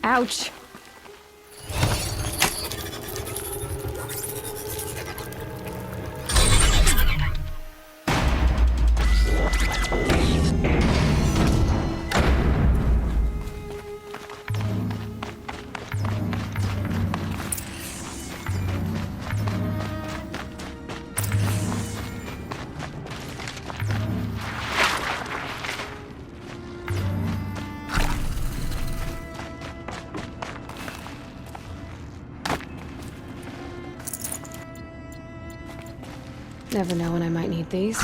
Ouch. Never know when I might need these.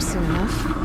Soon enough.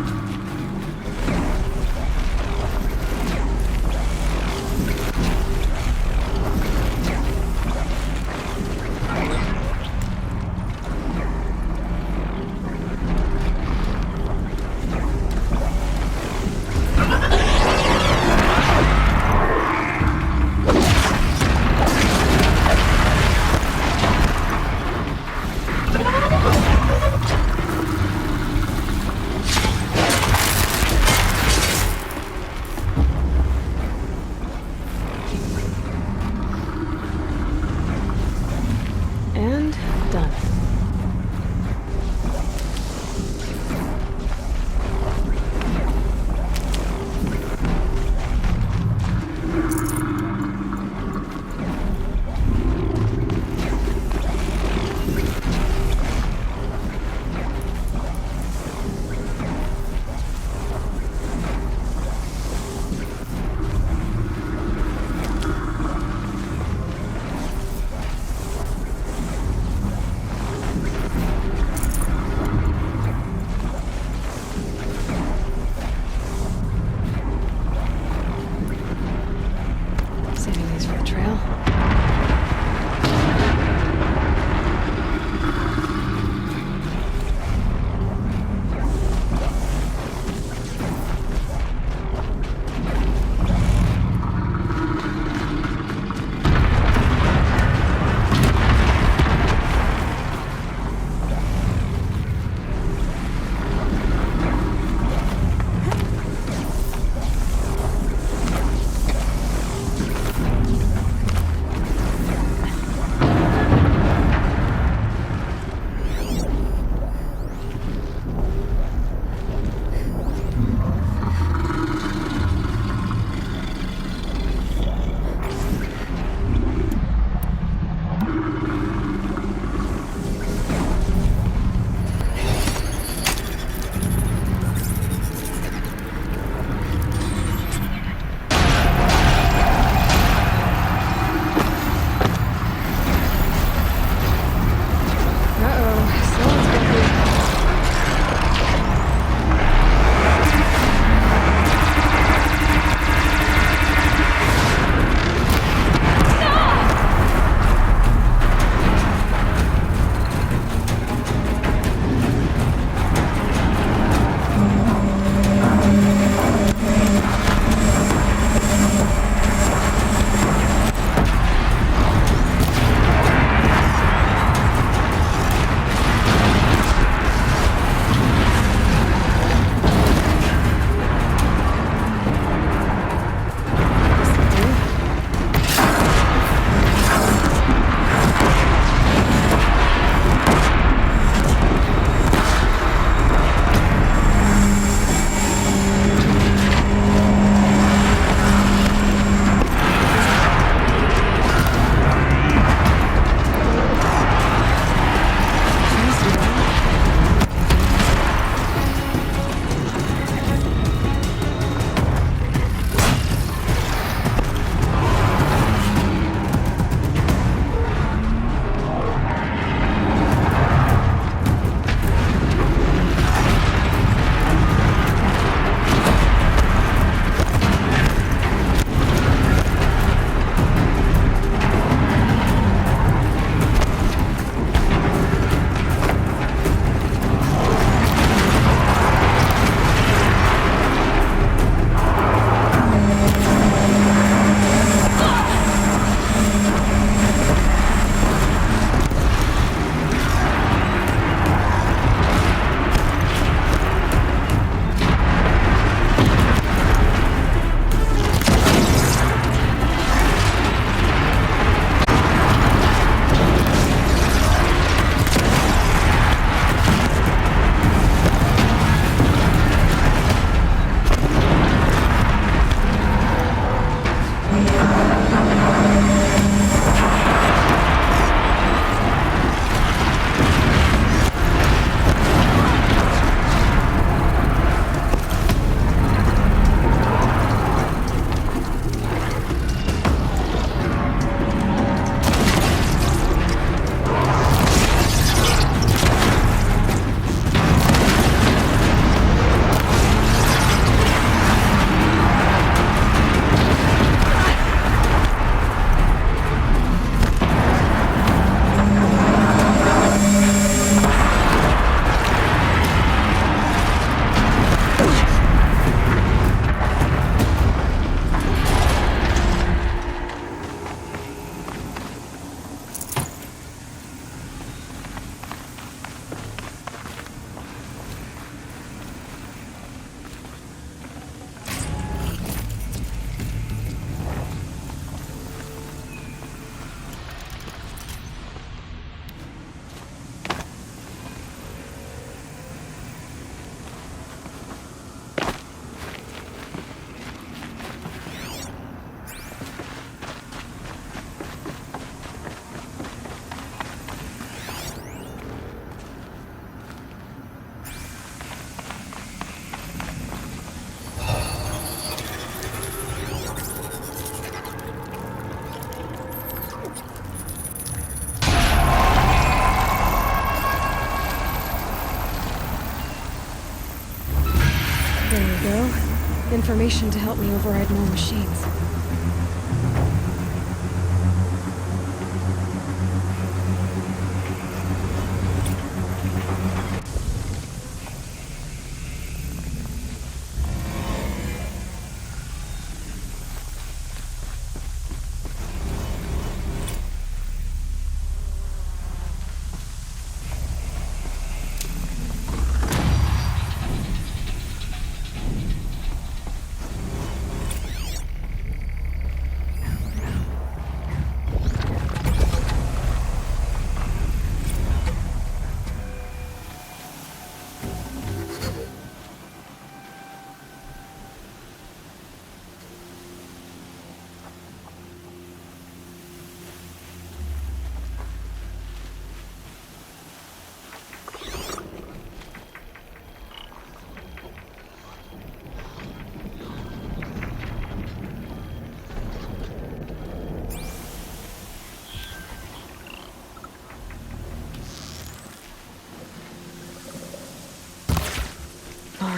information to help me override more machines.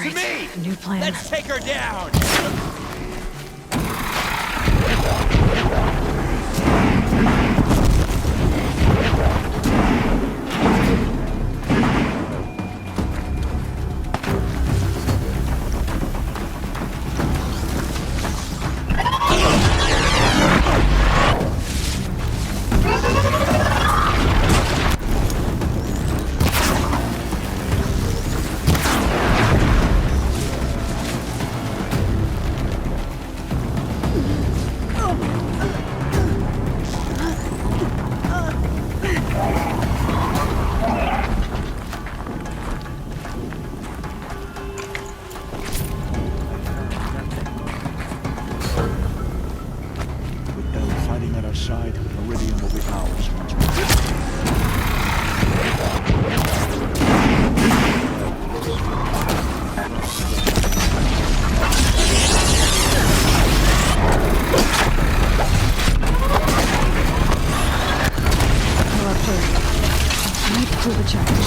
To me! New plan. Let's take her down! Side, Meridian will be ours once more. We're up here. I need to pull the charge.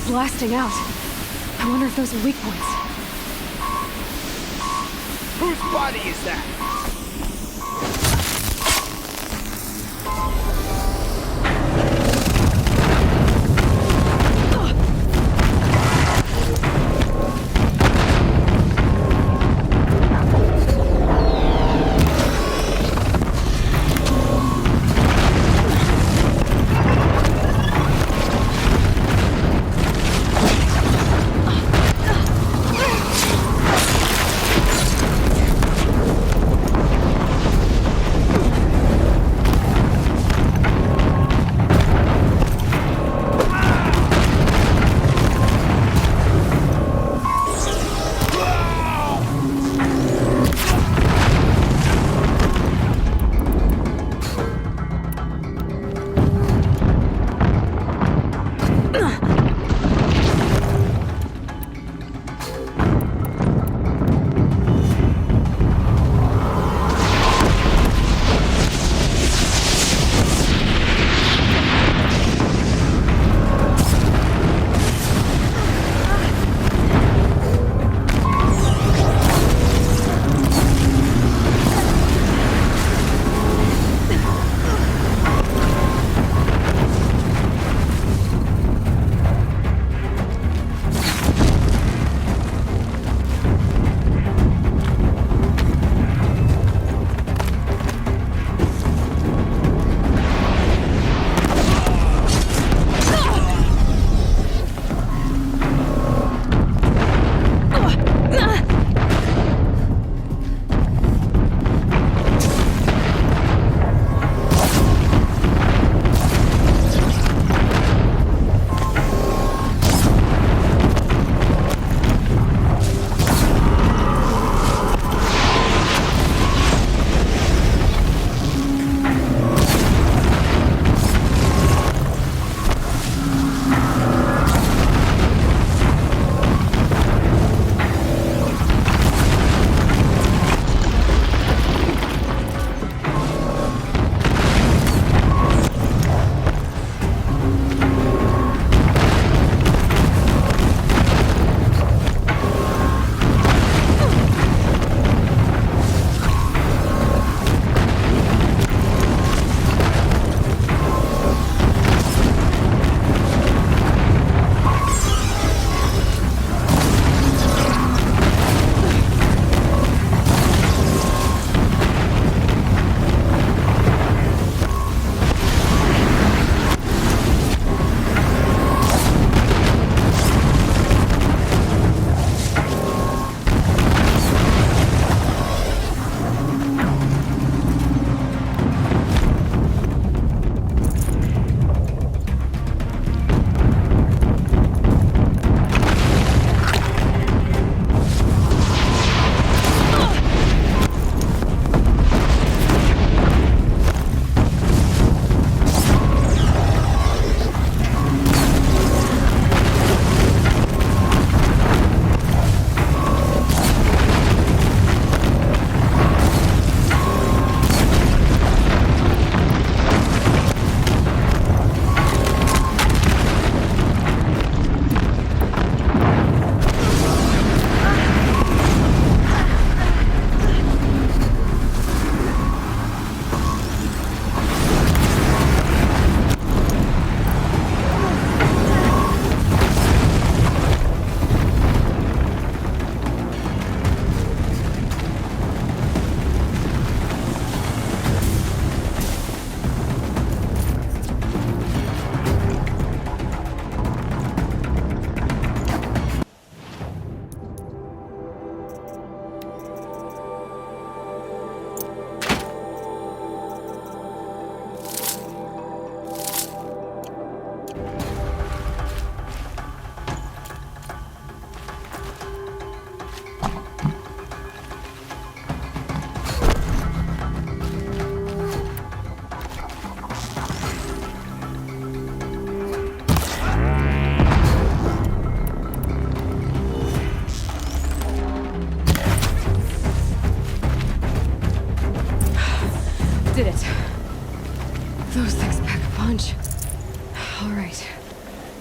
blasting out. I wonder if those are weak points. Whose body is that?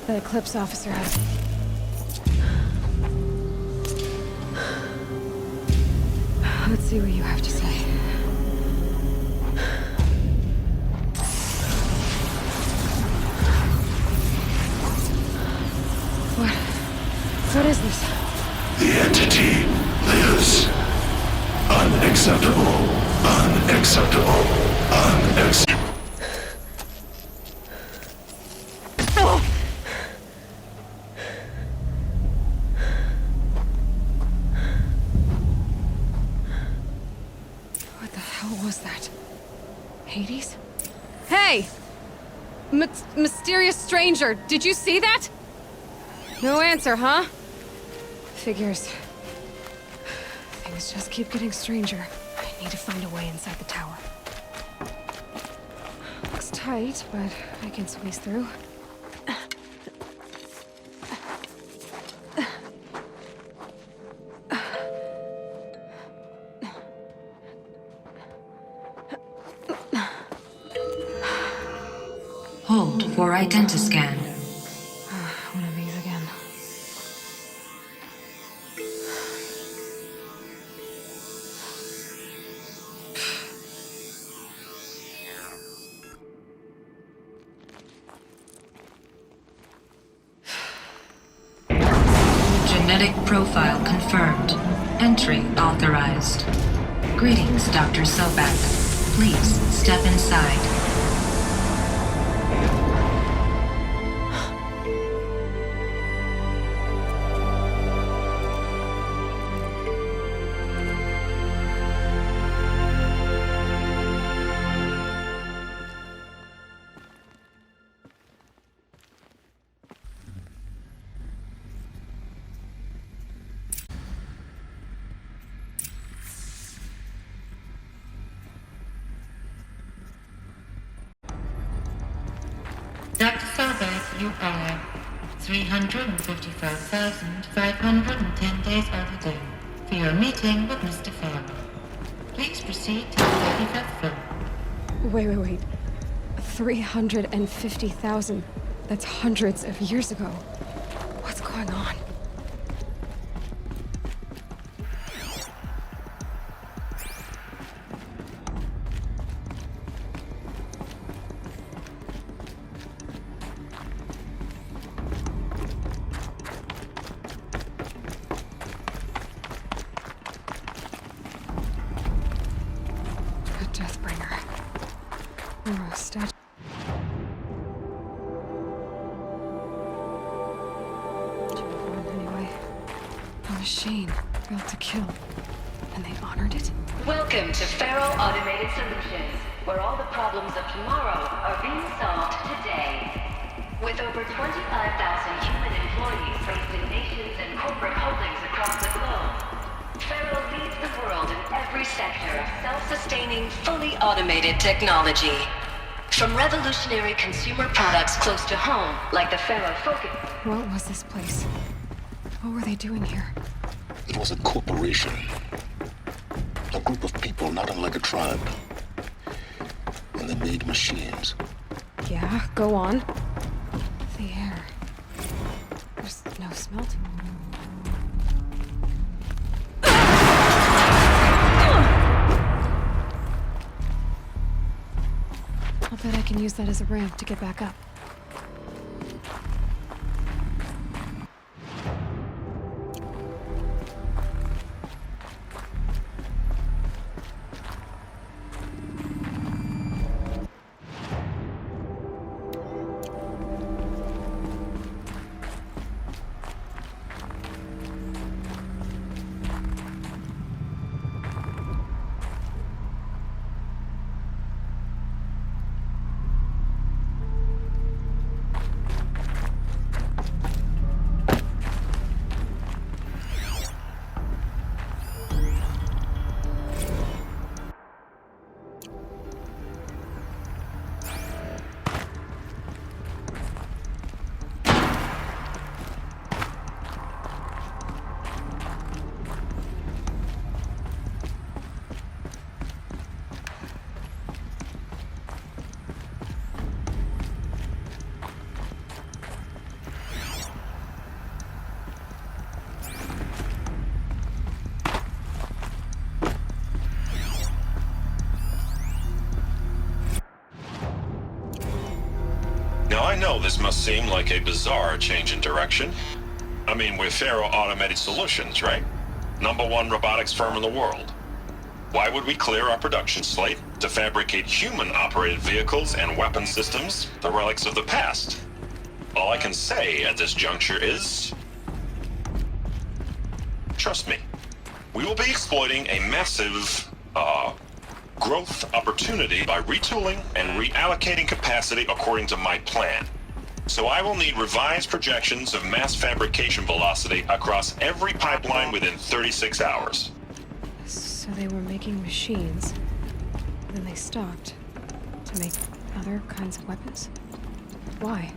The Eclipse officer has... Let's see what you have to say. What is this? The entity lives. Unacceptable. Unacceptable. Unacceptable. What the hell was that? Hades? Hey! Mysterious stranger, did you see that? No answer, huh? Figures. Things just keep getting stranger. I need to find a way inside the tower. Looks tight, but I can squeeze through. Hold for identiscan. One of these again. Genetic profile confirmed. Entry authorized. Greetings, Dr. Sobak. Please step inside. Dr. Sobek, you are 355,510 days overdue for your meeting with Mr. Farmer. Please proceed to the 35th floor. Wait. 350,000. That's hundreds of years ago. What's going on? Deathbringer. Oh, a statue. Anyway, a machine built to kill, and they honored it. Welcome to Feral Automated Solutions, where all the problems of tomorrow are being solved today. With over 25,000 human employees based in nations and corporate holdings across the globe, Feral leads the world in every sector of self-sustaining, fully automated technology. From revolutionary consumer products close to home, like the Feral Focus. What was this place? What were they doing here? It was a corporation. A group of people not unlike a tribe. And they made machines. Yeah, go on. The air. There's no smell to it. I'll bet I can use that as a ramp to get back up. Well, this must seem like a bizarre change in direction. I mean, we're Faro Automated Solutions, right? #1 robotics firm in the world. Why would we clear our production slate to fabricate human-operated vehicles and weapon systems, the relics of the past? All I can say at this juncture is... trust me. We will be exploiting a massive, growth opportunity by retooling and reallocating capacity according to my plan. So I will need revised projections of mass fabrication velocity across every pipeline within 36 hours. So they were making machines, then they stopped to make other kinds of weapons? Why?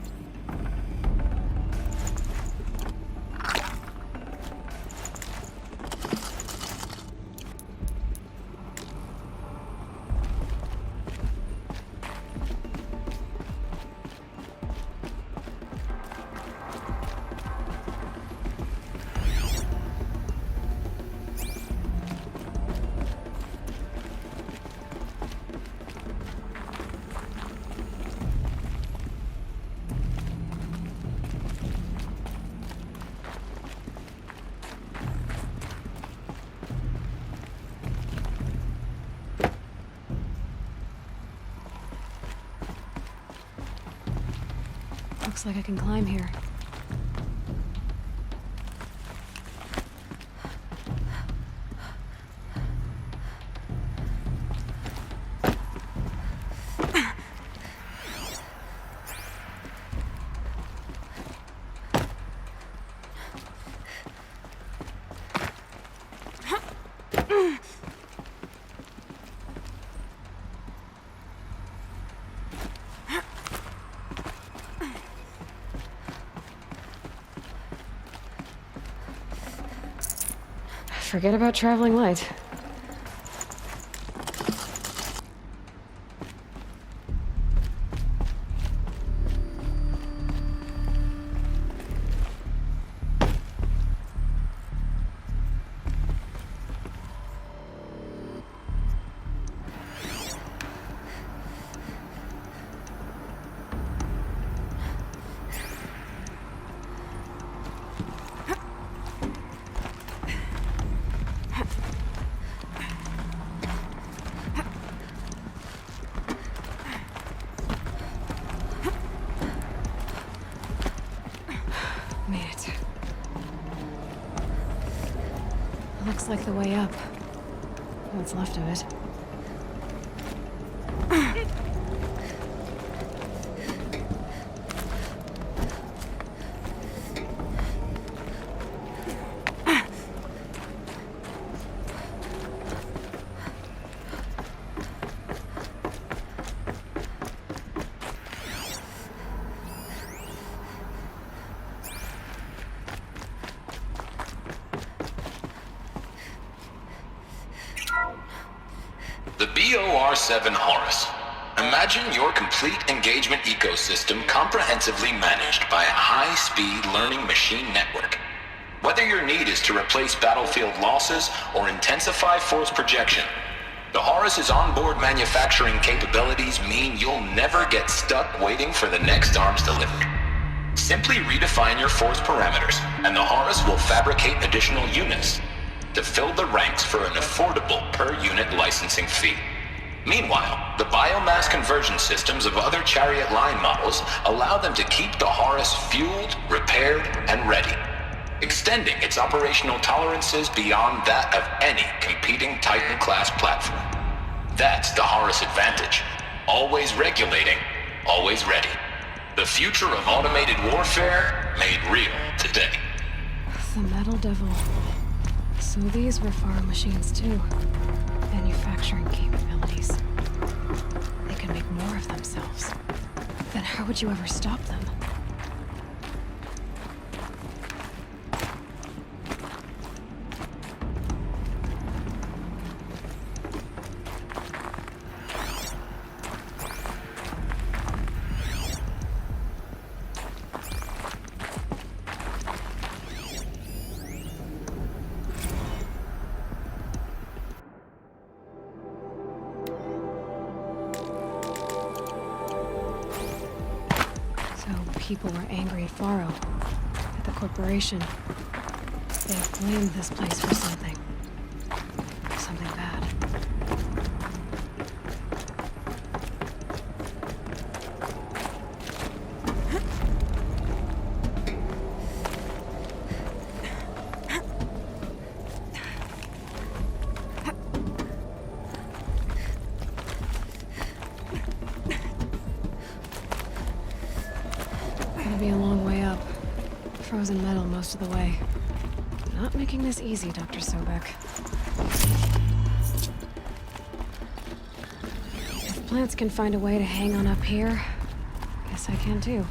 Looks like I can climb here. Forget about traveling light. Made it. Looks like the way up. What's left of it. The BOR-7 Horus. Imagine your complete engagement ecosystem comprehensively managed by a high-speed learning machine network. Whether your need is to replace battlefield losses or intensify force projection, the Horus's onboard manufacturing capabilities mean you'll never get stuck waiting for the next arms delivery. Simply redefine your force parameters, and the Horus will fabricate additional units to fill the ranks for an affordable per-unit licensing fee. Meanwhile, the biomass conversion systems of other Chariot line models allow them to keep the Horus fueled, repaired, and ready, extending its operational tolerances beyond that of any competing Titan-class platform. That's the Horus advantage. Always regulating, always ready. The future of automated warfare made real today. The Metal Devil. So these were Faro machines too. Manufacturing capabilities. They can make more of themselves. Then how would you ever stop them? So people were angry at Faro, at the corporation. They blamed this place for something. Something bad. Gonna be a long way up. Frozen metal most of the way. Not making this easy, Dr. Sobek. If plants can find a way to hang on up here, guess I can too.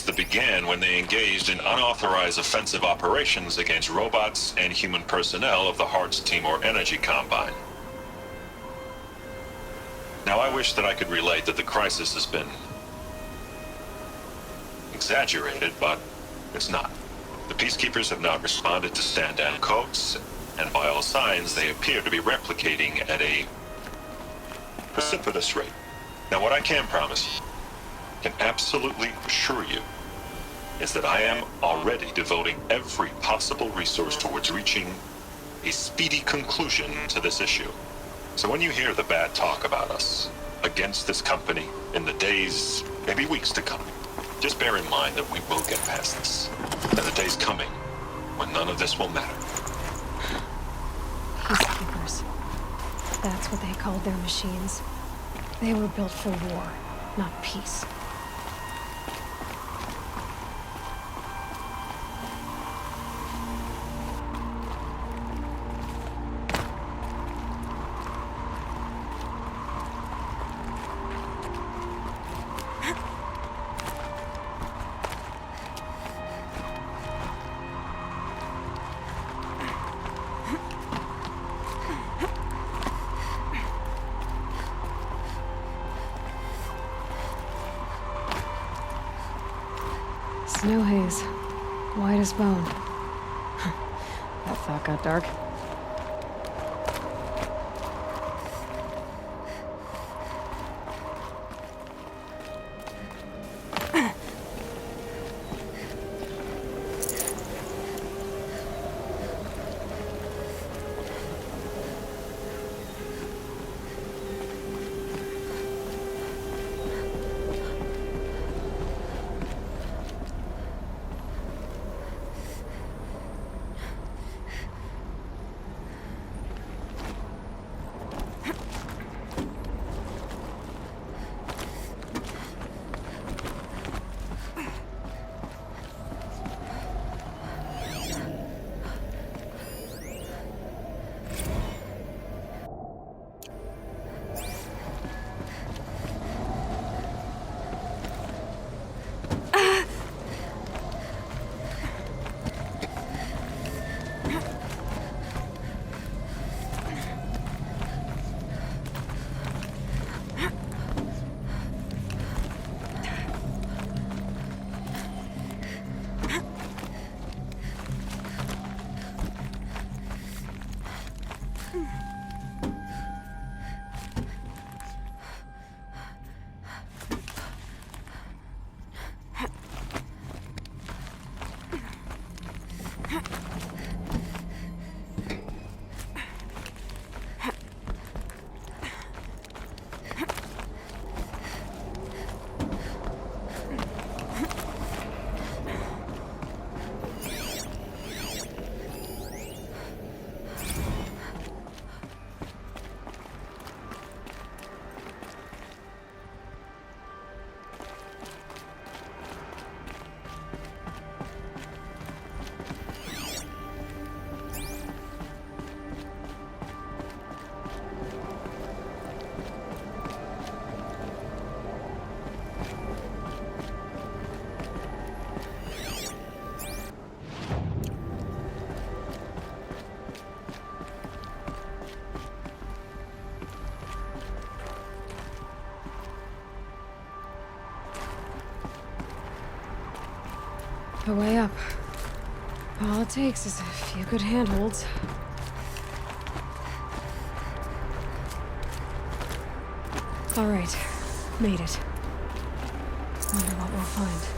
That began when they engaged in unauthorized offensive operations against robots and human personnel of the Hearts Timor Energy Combine. Now, I wish that I could relate that the crisis has been exaggerated, but it's not. The Peacekeepers have not responded to stand-down codes, and by all signs, they appear to be replicating at a precipitous rate. Now, what I can promise, can absolutely assure you, is that I am already devoting every possible resource towards reaching a speedy conclusion to this issue. So when you hear the bad talk about us against this company in the days, maybe weeks to come, just bear in mind that we will get past this. And the day's coming when none of this will matter. Peacekeepers. That's what they called their machines. They were built for war, not peace. Snow haze. White as bone. That thought got dark. The way up. All it takes is a few good handholds. All right, made it. Wonder what we'll find.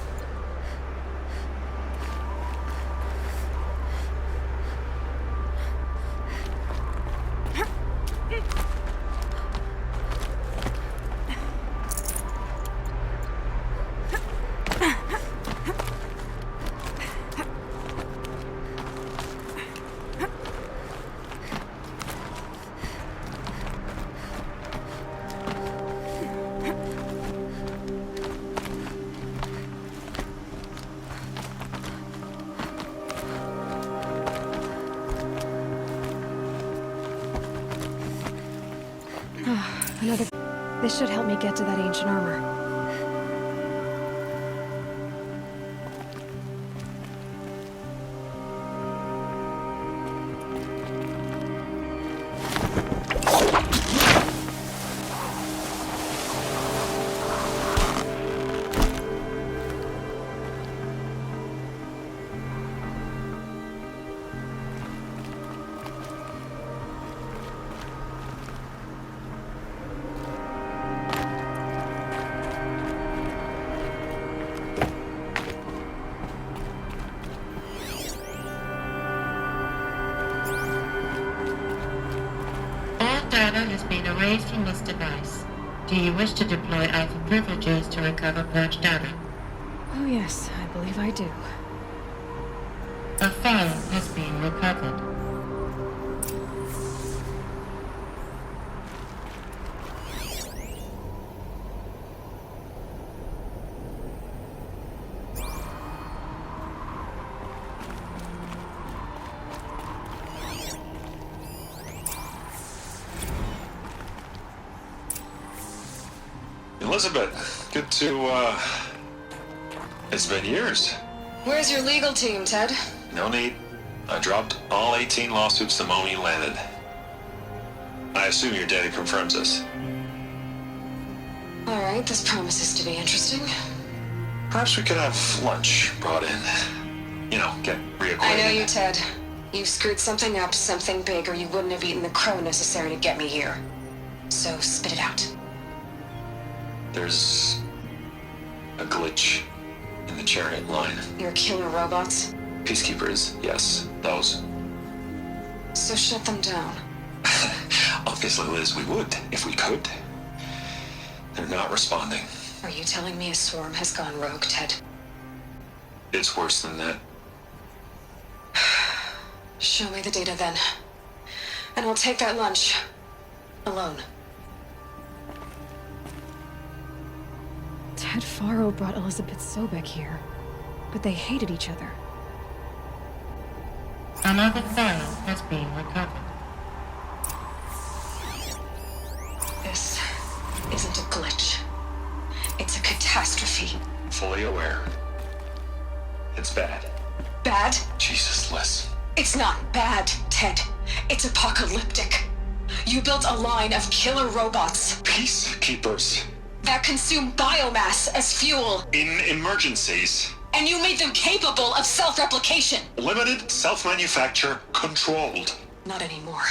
Another... This should help me get to that ancient armor. Data has been erased from this device. Do you wish to deploy Alpha privileges to recover purged data? Oh yes, I believe I do. A file has been recovered. Elizabeth, good to, it's been years. Where's your legal team, Ted? No need. I dropped all 18 lawsuits the moment you landed. I assume your data confirms this. All right, this promises to be interesting. Perhaps we could have lunch brought in. You know, get reacquainted. I know you, Ted. You screwed something up, something big, or you wouldn't have eaten the crow necessary to get me here. So spit it out. There's a glitch in the chariot line. Your killer robots? Peacekeepers, yes, those. So shut them down. Obviously, Liz, we would, if we could. They're not responding. Are you telling me a swarm has gone rogue, Ted? It's worse than that. Show me the data then. And I'll take that lunch. Alone. Ted Faro brought Elizabeth Sobek here, but they hated each other. Another file has been recovered. This isn't a glitch. It's a catastrophe. Fully aware. It's bad. Bad? Jesus, Liz. It's not bad, Ted. It's apocalyptic. You built a line of killer robots Peacekeepers. that consume biomass as fuel, In emergencies. and you made them capable of self-replication. Limited, self-manufacture, controlled. Not anymore.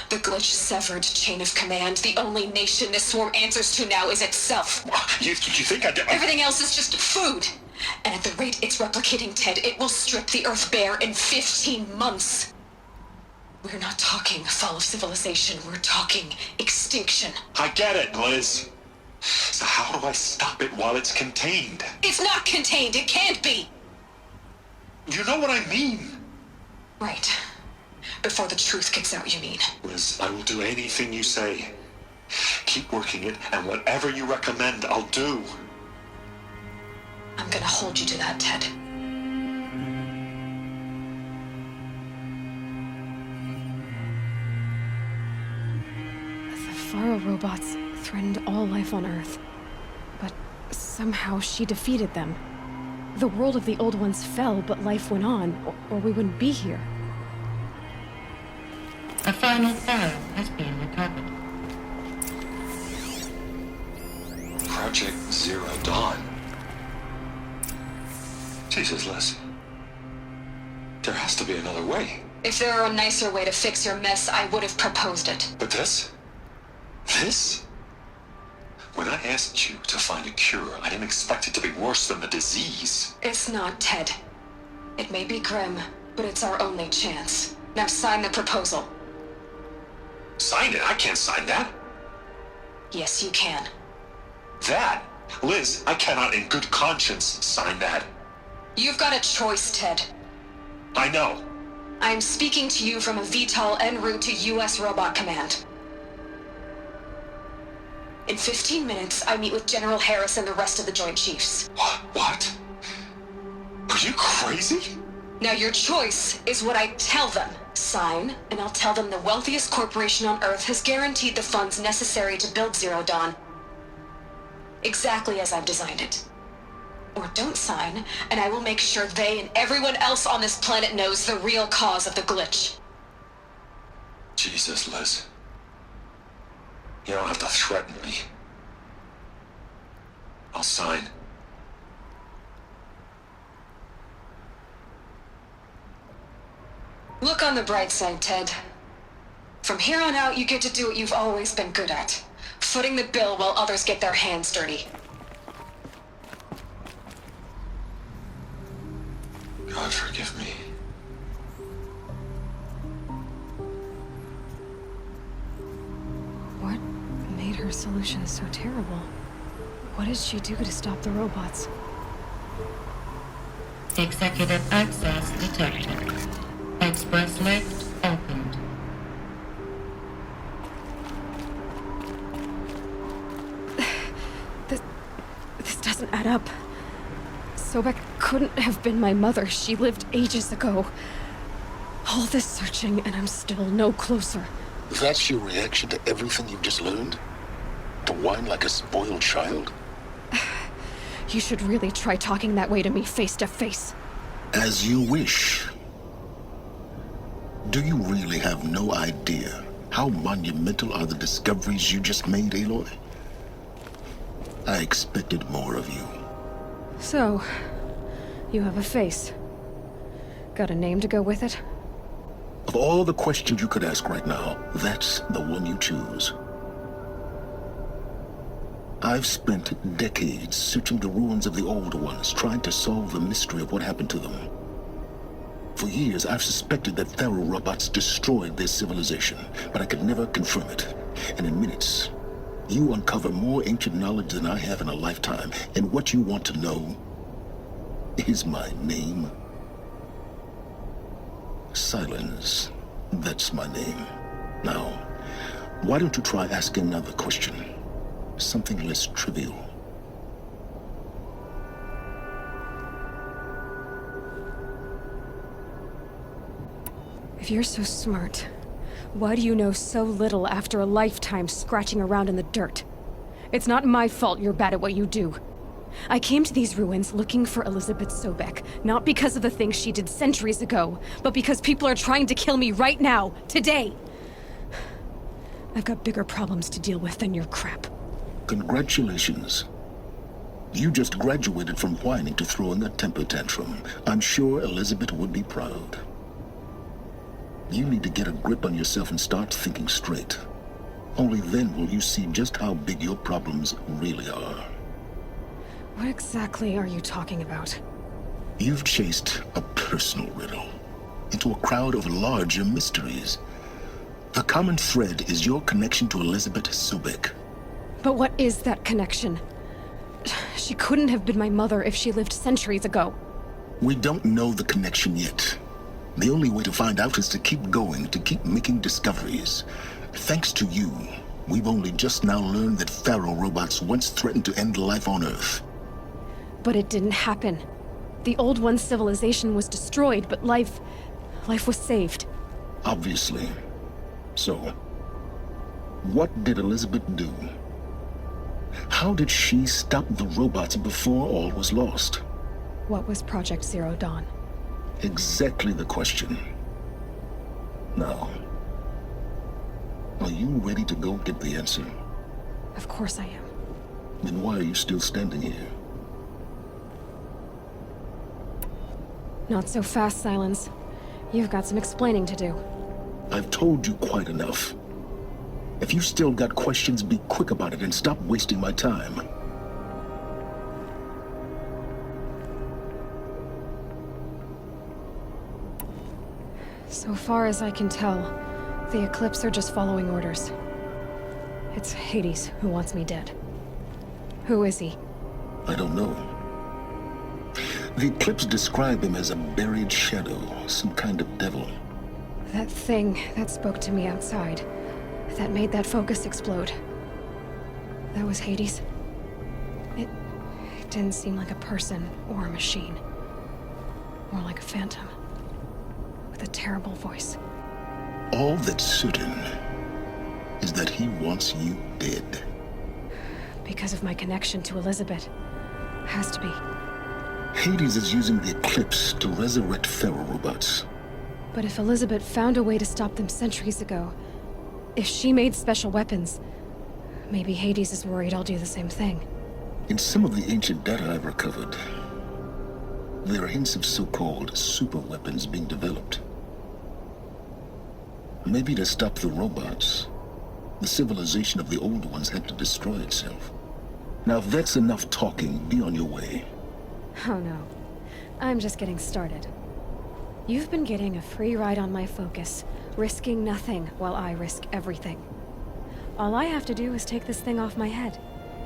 The glitch severed chain of command. The only nation this swarm answers to now is itself. You think I... Everything else is just food. And at the rate it's replicating, Ted, it will strip the Earth bare in 15 months. We're not talking fall of civilization. We're talking extinction. I get it, Liz. So how do I stop it while it's contained? It's not contained. It can't be. You know what I mean. Right. Before the truth gets out, you mean? Liz, I will do anything you say. Keep working it, and whatever you recommend, I'll do. I'm gonna hold you to that, Ted. The Faro robots threatened all life on Earth. But somehow she defeated them. The world of the old ones fell, but life went on, or we wouldn't be here. A final file has been recovered. Project Zero Dawn. Jesus, Liz. There has to be another way. If there were a nicer way to fix your mess, I would have proposed it. But this? This? When I asked you to find a cure, I didn't expect it to be worse than the disease. It's not, Ted. It may be grim, but it's our only chance. Now sign the proposal. Sign it? I can't sign that. Yes, you can. That? Liz, I cannot in good conscience sign that. You've got a choice, Ted. I know. I am speaking to you from a VTOL en route to U.S. Robot Command. In 15 minutes, I meet with General Harris and the rest of the Joint Chiefs. What? Are you crazy? Now your choice is what I tell them. Sign, and I'll tell them the wealthiest corporation on Earth has guaranteed the funds necessary to build Zero Dawn. Exactly as I've designed it. Or don't sign, and I will make sure they and everyone else on this planet knows the real cause of the glitch. Jesus, Liz. You don't have to threaten me. I'll sign. Look on the bright side, Ted. From here on out, you get to do what you've always been good at. Footing the bill while others get their hands dirty. God forgive me. What made her solution so terrible? What did she do to stop the robots? Executive access detected. Express lift opened. This doesn't add up. Sobek couldn't have been my mother. She lived ages ago. All this searching, and I'm still no closer. That's your reaction to everything you've just learned? To whine like a spoiled child? You should really try talking that way to me face to face. As you wish. Do you really have no idea how monumental are the discoveries you just made, Aloy? I expected more of you. So, you have a face. Got a name to go with it? Of all the questions you could ask right now, that's the one you choose. I've spent decades searching the ruins of the old ones, trying to solve the mystery of what happened to them. For years, I've suspected that Faro robots destroyed their civilization, but I could never confirm it. And in minutes, you uncover more ancient knowledge than I have in a lifetime. And what you want to know is my name. Silence. That's my name. Now, why don't you try asking another question? Something less trivial. If you're so smart, why do you know so little after a lifetime scratching around in the dirt? It's not my fault you're bad at what you do. I came to these ruins looking for Elizabeth Sobek, not because of the things she did centuries ago, but because people are trying to kill me right now, today. I've got bigger problems to deal with than your crap. Congratulations. You just graduated from whining to throwing a temper tantrum. I'm sure Elizabeth would be proud. You need to get a grip on yourself and start thinking straight. Only then will you see just how big your problems really are. What exactly are you talking about? You've chased a personal riddle into a crowd of larger mysteries. The common thread is your connection to Elizabeth Sobek. But what is that connection? She couldn't have been my mother if she lived centuries ago. We don't know the connection yet. The only way to find out is to keep going, to keep making discoveries. Thanks to you, we've only just now learned that Faro robots once threatened to end life on Earth. But it didn't happen. The Old One's civilization was destroyed, but life was saved. Obviously. So, what did Elizabeth do? How did she stop the robots before all was lost? What was Project Zero Dawn? Exactly the question. Now, are you ready to go get the answer? Of course I am. Then why are you still standing here? Not so fast, Silence. You've got some explaining to do. I've told you quite enough. If you've still got questions, be quick about it and stop wasting my time. So far as I can tell, the Eclipse are just following orders. It's Hades who wants me dead. Who is he? I don't know. The Eclipse describe him as a buried shadow, some kind of devil. That thing that spoke to me outside, that made that focus explode. That was Hades. It didn't seem like a person or a machine. More like a phantom. With a terrible voice. All that's certain is that he wants you dead. Because of my connection to Elizabeth. Has to be. Hades is using the Eclipse to resurrect feral robots. But if Elizabeth found a way to stop them centuries ago, if she made special weapons, maybe Hades is worried I'll do the same thing. In some of the ancient data I've recovered, there are hints of so-called super weapons being developed. Maybe to stop the robots, the civilization of the old ones had to destroy itself. Now if that's enough talking, be on your way. Oh no. I'm just getting started. You've been getting a free ride on my focus, risking nothing while I risk everything. All I have to do is take this thing off my head,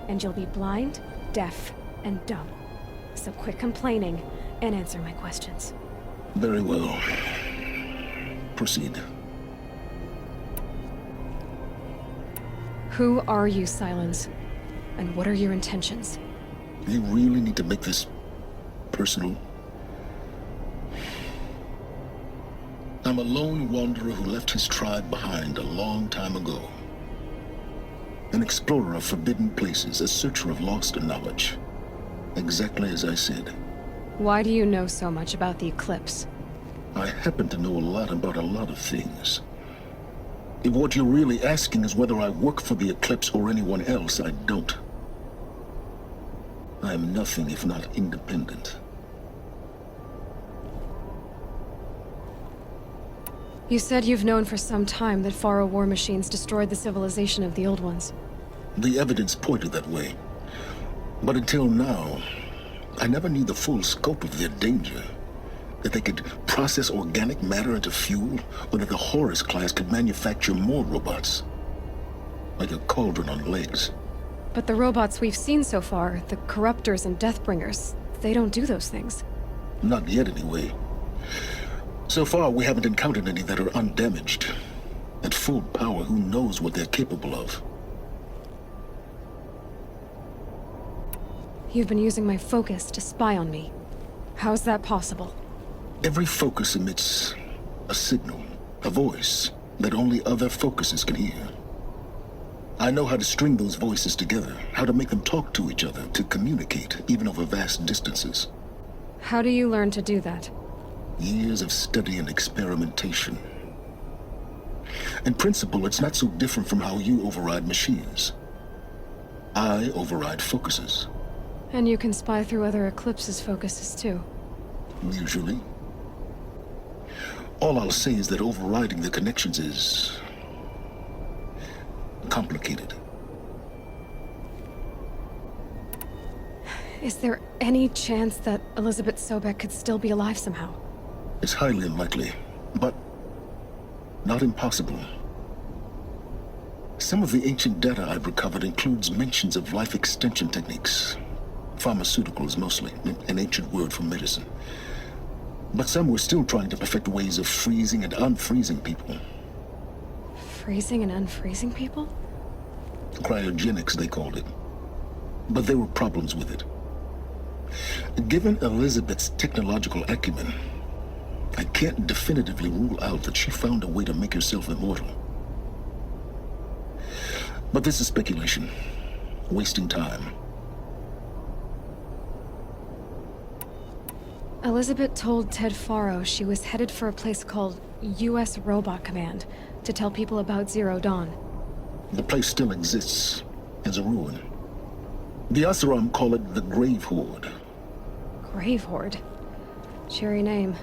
and you'll be blind, deaf, and dumb. So quit complaining and answer my questions. Very well. Proceed. Who are you, Silence? And what are your intentions? You really need to make this personal? I'm a lone wanderer who left his tribe behind a long time ago. An explorer of forbidden places, a searcher of lost knowledge. Exactly as I said. Why do you know so much about the Eclipse? I happen to know a lot about a lot of things. If what you're really asking is whether I work for the Eclipse or anyone else, I don't. I am nothing if not independent. You said you've known for some time that Faro war machines destroyed the civilization of the old ones. The evidence pointed that way. But until now, I never knew the full scope of their danger. That they could process organic matter into fuel, or that the Horus class could manufacture more robots. Like a cauldron on legs. But the robots we've seen so far, the Corruptors and Deathbringers, they don't do those things. Not yet, anyway. So far, we haven't encountered any that are undamaged. At full power, who knows what they're capable of? You've been using my focus to spy on me. How's that possible? Every focus emits a signal, a voice, that only other focuses can hear. I know how to string those voices together, how to make them talk to each other, to communicate, even over vast distances. How do you learn to do that? Years of study and experimentation. In principle, it's not so different from how you override machines. I override focuses. And you can spy through other Eclipse's focuses too. Usually. All I'll say is that overriding the connections is complicated. Is there any chance that Elizabeth Sobek could still be alive somehow? It's highly unlikely, but not impossible. Some of the ancient data I've recovered includes mentions of life extension techniques. Pharmaceuticals, mostly, an ancient word for medicine. But some were still trying to perfect ways of freezing and unfreezing people. Freezing and unfreezing people? Cryogenics, they called it. But there were problems with it. Given Elizabeth's technological acumen, I can't definitively rule out that she found a way to make herself immortal. But this is speculation. Wasting time. Elizabeth told Ted Faro she was headed for a place called U.S. Robot Command to tell people about Zero Dawn. The place still exists as a ruin. The Asaram call it the Grave Horde. Grave Horde? Cheery name.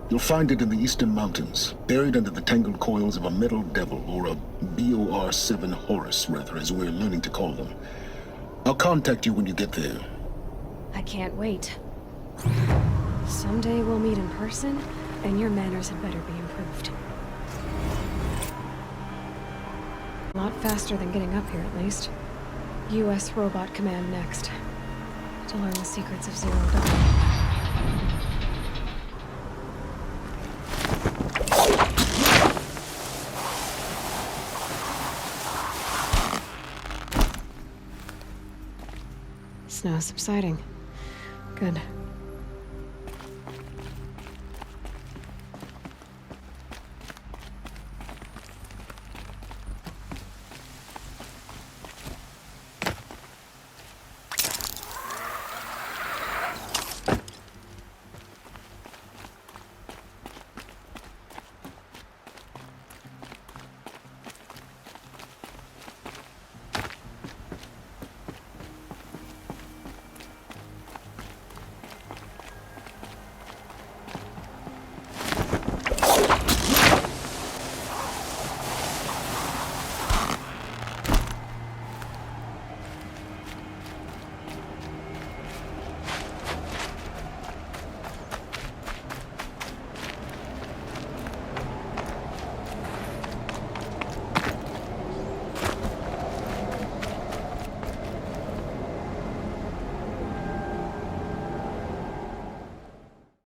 You'll find it in the Eastern Mountains, buried under the tangled coils of a metal devil, or a BOR-7 Horus, rather, as we're learning to call them. I'll contact you when you get there. I can't wait. Someday we'll meet in person, and your manners had better be improved. A lot faster than getting up here, at least. U.S. Robot Command next. To learn the secrets of Zero Dawn. Snow subsiding. Good.